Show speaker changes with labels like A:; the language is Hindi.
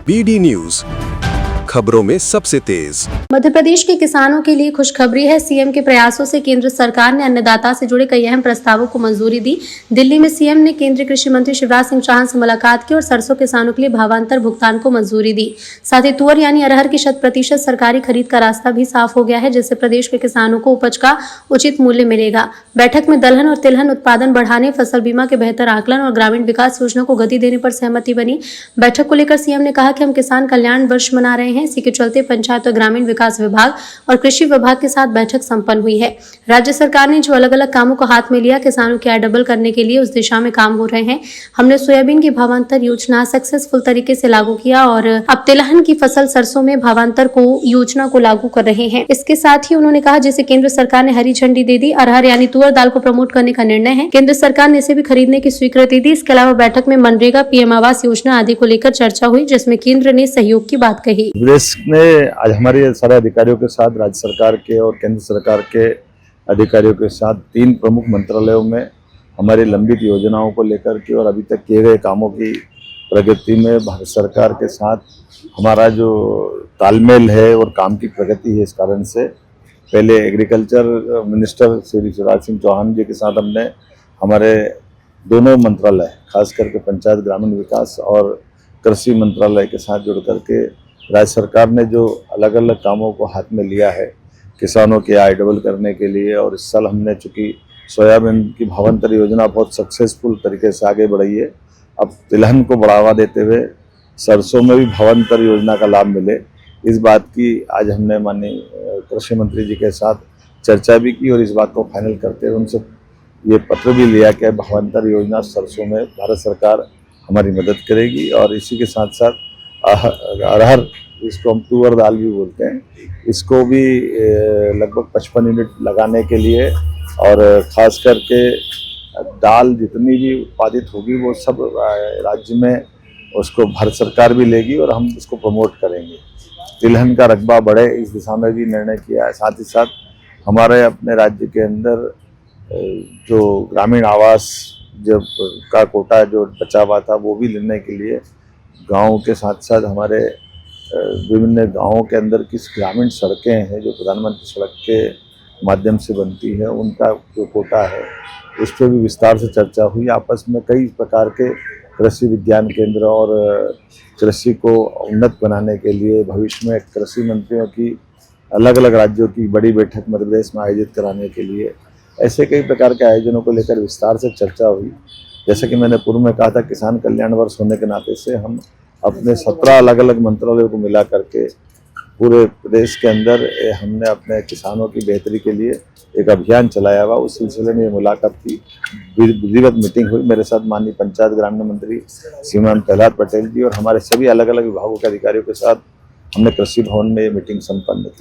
A: BD न्यूज, खबरों में सबसे तेज।
B: मध्य प्रदेश के किसानों के लिए खुशखबरी है। सीएम के प्रयासों से केंद्र सरकार ने अन्नदाता से जुड़े कई अहम प्रस्तावों को मंजूरी दी। दिल्ली में सीएम ने केंद्रीय कृषि मंत्री शिवराज सिंह चौहान से मुलाकात की और सरसों किसानों के लिए भावांतर भुगतान को मंजूरी दी। साथ ही तुअर यानी अरहर की 100% सरकारी खरीद का रास्ता भी साफ हो गया है, जिससे प्रदेश के किसानों को उपज का उचित मूल्य मिलेगा। बैठक में दलहन और तिलहन उत्पादन बढ़ाने, फसल बीमा के बेहतर आकलन और ग्रामीण विकास योजना को गति देने पर सहमति बनी। बैठक को लेकर सीएम ने कहा कि हम किसान कल्याण वर्ष मना रहे हैं। इसी के चलते पंचायत और ग्रामीण विकास विभाग और कृषि विभाग के साथ बैठक संपन्न हुई है। राज्य सरकार ने जो अलग अलग कामों को हाथ में लिया, किसानों की आय डबल करने के लिए उस दिशा में काम हो रहे हैं। हमने सोयाबीन की भावांतर योजना सक्सेसफुल तरीके से लागू किया और अब तिलहन की फसल सरसों में भावांतर को योजना को लागू कर रहे हैं। इसके साथ ही उन्होंने कहा, जिसे केंद्र सरकार ने हरी झंडी दे दी, अरहर यानी तुअर दाल को प्रमोट करने का निर्णय है। केंद्र सरकार ने इसे भी खरीदने की स्वीकृति दी। इसके अलावा बैठक में मनरेगा, पीएम आवास योजना आदि को लेकर चर्चा हुई, जिसमें केंद्र ने सहयोग की बात कही।
C: प्रदेश ने आज हमारे सारे अधिकारियों के साथ राज्य सरकार के और केंद्र सरकार के अधिकारियों के साथ 3 प्रमुख मंत्रालयों में हमारी लंबित योजनाओं को लेकर के और अभी तक किए गए कामों की प्रगति में भारत सरकार के साथ हमारा जो तालमेल है और काम की प्रगति है, इस कारण से पहले एग्रीकल्चर मिनिस्टर श्री शिवराज सिंह चौहान जी के साथ हमने हमारे दोनों मंत्रालय, खास करके पंचायत ग्रामीण विकास और कृषि मंत्रालय के साथ जुड़ करके राज्य सरकार ने जो अलग अलग कामों को हाथ में लिया है किसानों की आय डबल करने के लिए, और इस साल हमने चूँकि सोयाबीन की भावांतर योजना बहुत सक्सेसफुल तरीके से आगे बढ़ी है, अब तिलहन को बढ़ावा देते हुए सरसों में भी भावांतर योजना का लाभ मिले, इस बात की आज हमने माननीय कृषि मंत्री जी के साथ चर्चा भी की और इस बात को फाइनल करते हुए उनसे ये पत्र भी लिया कि भावांतर योजना सरसों में भारत सरकार हमारी मदद करेगी। और इसी के साथ साथ अरहर, इसको हम तुअर दाल भी बोलते हैं, इसको भी लगभग 55 यूनिट लगाने के लिए और ख़ास करके दाल जितनी भी उत्पादित होगी वो सब राज्य में उसको भारत सरकार भी लेगी और हम उसको प्रमोट करेंगे। तिलहन का रकबा बढ़े, इस दिशा में भी निर्णय किया है। साथ ही साथ हमारे अपने राज्य के अंदर जो ग्रामीण आवास जब का कोटा जो बचा हुआ था वो भी लेने के लिए गाँव के साथ साथ हमारे विभिन्न गाँवों के अंदर किस ग्रामीण सड़कें हैं जो प्रधानमंत्री सड़क के माध्यम से बनती है, उनका जो कोटा है उस पर भी विस्तार से चर्चा हुई। आपस में कई प्रकार के कृषि विज्ञान केंद्र और कृषि को उन्नत बनाने के लिए भविष्य में कृषि मंत्रियों की अलग अलग राज्यों की बड़ी बैठक मध्य प्रदेश में आयोजित कराने के लिए ऐसे कई प्रकार के आयोजनों को लेकर विस्तार से चर्चा हुई। जैसे कि मैंने पूर्व में कहा था, किसान कल्याण वर्ष होने के नाते से हम अपने 17 अलग अलग मंत्रालयों को मिला करके पूरे प्रदेश के अंदर हमने अपने किसानों की बेहतरी के लिए एक अभियान चलाया हुआ। उस सिलसिले में ये मुलाकात थी, विधिवत मीटिंग हुई। मेरे साथ माननीय पंचायत ग्रामीण मंत्री श्रीमान प्रहलाद पटेल जी और हमारे सभी अलग अलग विभागों के अधिकारियों के साथ हमने कृषि भवन में ये मीटिंग संपन्न की।